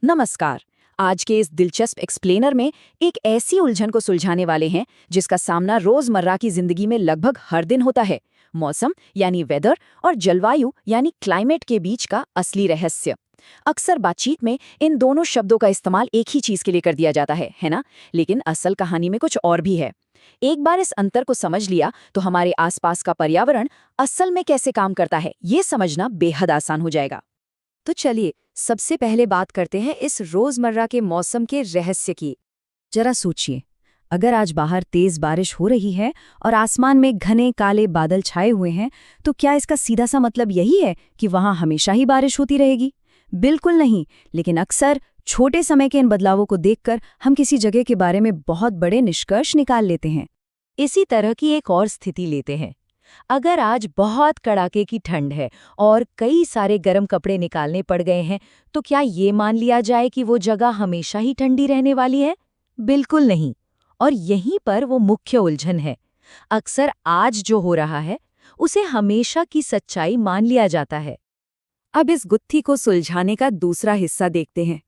नमस्कार। आज के इस दिलचस्प एक्सप्लेनर में एक ऐसी उलझन को सुलझाने वाले हैं जिसका सामना रोजमर्रा की जिंदगी में लगभग हर दिन होता है। मौसम यानी वेदर और जलवायु यानी क्लाइमेट के बीच का असली रहस्य। अक्सर बातचीत में इन दोनों शब्दों का इस्तेमाल एक ही चीज के लिए कर दिया जाता है ना? लेकिन असल कहानी में कुछ और भी है। एक बार इस अंतर को समझ लिया तो हमारे आसपास का पर्यावरण असल में कैसे काम करता है ये समझना बेहद आसान हो जाएगा। तो चलिए सबसे पहले बात करते हैं इस रोजमर्रा के मौसम के रहस्य की। जरा सोचिए, अगर आज बाहर तेज बारिश हो रही है और आसमान में घने काले बादल छाए हुए हैं, तो क्या इसका सीधा सा मतलब यही है कि वहां हमेशा ही बारिश होती रहेगी? बिल्कुल नहीं। लेकिन अक्सर छोटे समय के इन बदलावों को देखकर हम किसी जगह के बारे में बहुत बड़े निष्कर्ष निकाल लेते हैं। इसी तरह की एक और स्थिति लेते हैं। अगर आज बहुत कड़ाके की ठंड है और कई सारे गर्म कपड़े निकालने पड़ गए हैं, तो क्या ये मान लिया जाए कि वो जगह हमेशा ही ठंडी रहने वाली है? बिल्कुल नहीं। और यहीं पर वो मुख्य उलझन है। अक्सर आज जो हो रहा है, उसे हमेशा की सच्चाई मान लिया जाता है। अब इस गुत्थी को सुलझाने का दूसरा हिस्सा देखते हैं।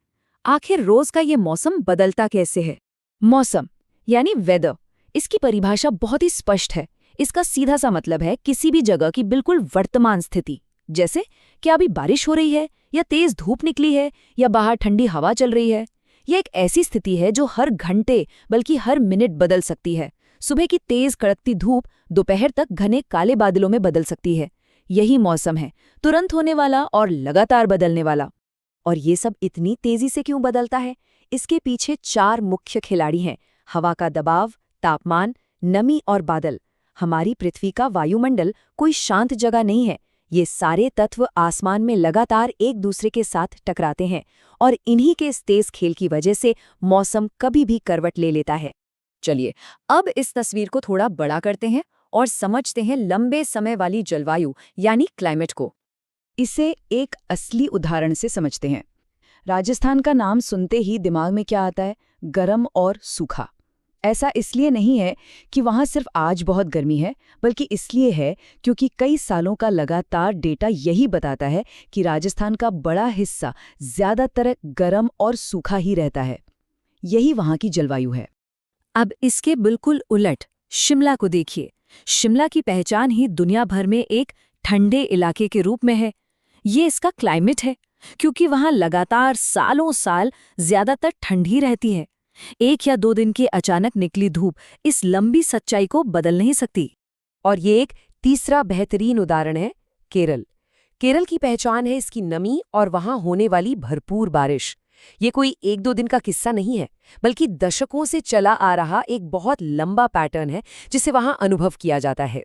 आखिर रोज का ये मौसम बदलता कैसे है? मौसम यानी वेदर, इसकी परिभाषा बहुत ही स्पष्ट है। इसका सीधा सा मतलब है किसी भी जगह की बिल्कुल वर्तमान स्थिति। जैसे क्या अभी बारिश हो रही है, या तेज धूप निकली है, या बाहर ठंडी हवा चल रही है। यह एक ऐसी स्थिति है जो हर घंटे बल्कि हर मिनट बदल सकती है। सुबह की तेज कड़कती धूप दोपहर तक घने काले बादलों में बदल सकती है। यही मौसम है, तुरंत होने वाला और लगातार बदलने वाला। और ये सब इतनी तेजी से क्यों बदलता है? इसके पीछे 4 मुख्य खिलाड़ी हैं: हवा का दबाव, तापमान, नमी और बादल। हमारी पृथ्वी का वायुमंडल कोई शांत जगह नहीं है। ये सारे तत्व आसमान में लगातार एक दूसरे के साथ टकराते हैं, और इन्हीं के इस तेज खेल की वजह से मौसम कभी भी करवट ले लेता है। चलिए, अब इस तस्वीर को थोड़ा बड़ा करते हैं और समझते हैं लंबे समय वाली जलवायु यानी क्लाइमेट को। इसे एक असली उदाहरण से समझते हैं। राजस्थान का नाम सुनते ही दिमाग में क्या आता है? गर्म और सूखा। ऐसा इसलिए नहीं है कि वहाँ सिर्फ आज बहुत गर्मी है, बल्कि इसलिए है क्योंकि कई सालों का लगातार डेटा यही बताता है कि राजस्थान का बड़ा हिस्सा ज़्यादातर गर्म और सूखा ही रहता है। यही वहाँ की जलवायु है। अब इसके बिल्कुल उलट शिमला को देखिए। शिमला की पहचान ही दुनिया भर में एक ठंडे इलाके के रूप में है। ये इसका क्लाइमेट है, क्योंकि वहाँ लगातार सालों साल ज़्यादातर ठंड ही रहती है। 1 या 2 दिन की अचानक निकली धूप इस लंबी सच्चाई को बदल नहीं सकती। और ये एक तीसरा बेहतरीन उदाहरण है केरल। केरल की पहचान है इसकी नमी और वहां होने वाली भरपूर बारिश। ये कोई 1-2 दिन का किस्सा नहीं है, बल्कि दशकों से चला आ रहा एक बहुत लंबा पैटर्न है जिसे वहां अनुभव किया जाता है।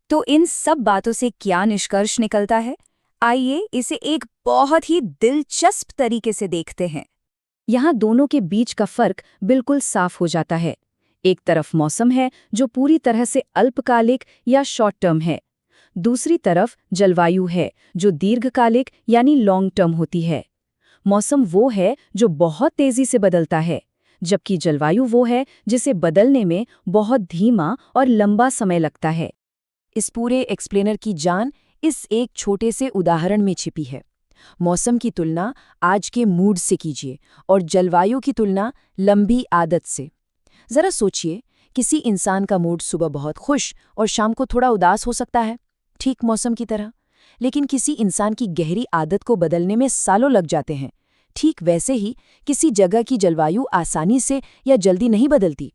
तो इन सब बातों से क्या निष्कर्ष निकलता है? आइए इसे एक बहुत ही दिलचस्प तरीके से देखते हैं। यहाँ दोनों के बीच का फर्क बिल्कुल साफ हो जाता है। एक तरफ मौसम है जो पूरी तरह से अल्पकालिक या शॉर्ट टर्म है। दूसरी तरफ जलवायु है जो दीर्घकालिक यानी लॉन्ग टर्म होती है। मौसम वो है जो बहुत तेजी से बदलता है, जबकि जलवायु वो है जिसे बदलने में बहुत धीमा और लंबा समय लगता है। इस पूरे एक्सप्लेनर की जान इस एक छोटे से उदाहरण में छिपी है। मौसम की तुलना आज के मूड से कीजिए और जलवायु की तुलना लंबी आदत से। जरा सोचिए, किसी इंसान का मूड सुबह बहुत खुश और शाम को थोड़ा उदास हो सकता है, ठीक मौसम की तरह। लेकिन किसी इंसान की गहरी आदत को बदलने में सालों लग जाते हैं। ठीक वैसे ही किसी जगह की जलवायु आसानी से या जल्दी नहीं बदलती।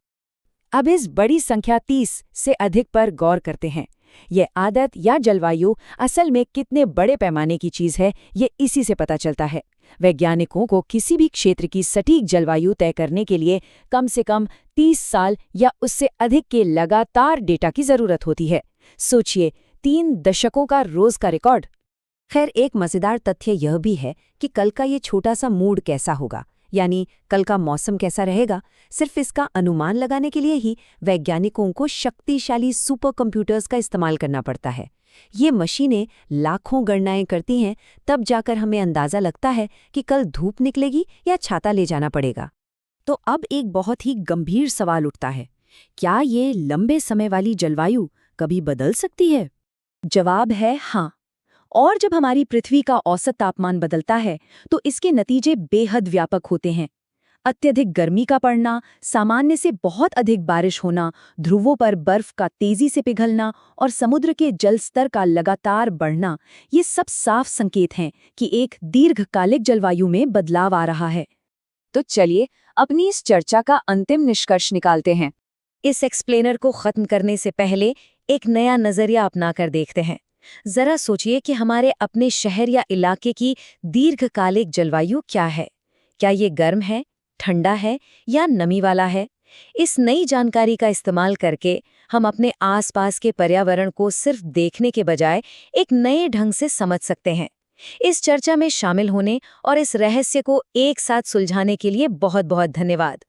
अब इस बड़ी संख्या 30 से अधिक पर गौर करते हैं। ये आदत या जलवायु असल में कितने बड़े पैमाने की चीज़ है, ये इसी से पता चलता है। वैज्ञानिकों को किसी भी क्षेत्र की सटीक जलवायु तय करने के लिए कम से कम 30 साल या उससे अधिक के लगातार डेटा की ज़रूरत होती है। सोचिए, 3 दशकों का रोज़ का रिकॉर्ड। खैर, एक मज़ेदार तथ्य यह भी है कि कल का ये छोटा सा मूड कैसा होगा, यानी कल का मौसम कैसा रहेगा, सिर्फ इसका अनुमान लगाने के लिए ही वैज्ञानिकों को शक्तिशाली सुपर कंप्यूटर्स का इस्तेमाल करना पड़ता है। ये मशीनें लाखों गणनाएं करती हैं, तब जाकर हमें अंदाज़ा लगता है कि कल धूप निकलेगी या छाता ले जाना पड़ेगा। तो अब एक बहुत ही गंभीर सवाल उठता है, क्या ये लंबे समय वाली जलवायु कभी बदल सकती है? जवाब है हाँ। और जब हमारी पृथ्वी का औसत तापमान बदलता है तो इसके नतीजे बेहद व्यापक होते हैं। अत्यधिक गर्मी का पड़ना, सामान्य से बहुत अधिक बारिश होना, ध्रुवों पर बर्फ का तेजी से पिघलना और समुद्र के जल स्तर का लगातार बढ़ना, ये सब साफ संकेत हैं कि एक दीर्घकालिक जलवायु में बदलाव आ रहा है। तो चलिए अपनी इस चर्चा का अंतिम निष्कर्ष निकालते हैं। इस एक्सप्लेनर को खत्म करने से पहले एक नया नजरिया अपनाकर देखते हैं। जरा सोचिए कि हमारे अपने शहर या इलाके की दीर्घकालिक जलवायु क्या है। क्या ये गर्म है, ठंडा है या नमी वाला है? इस नई जानकारी का इस्तेमाल करके हम अपने आसपास के पर्यावरण को सिर्फ देखने के बजाय एक नए ढंग से समझ सकते हैं। इस चर्चा में शामिल होने और इस रहस्य को एक साथ सुलझाने के लिए बहुत बहुत धन्यवाद।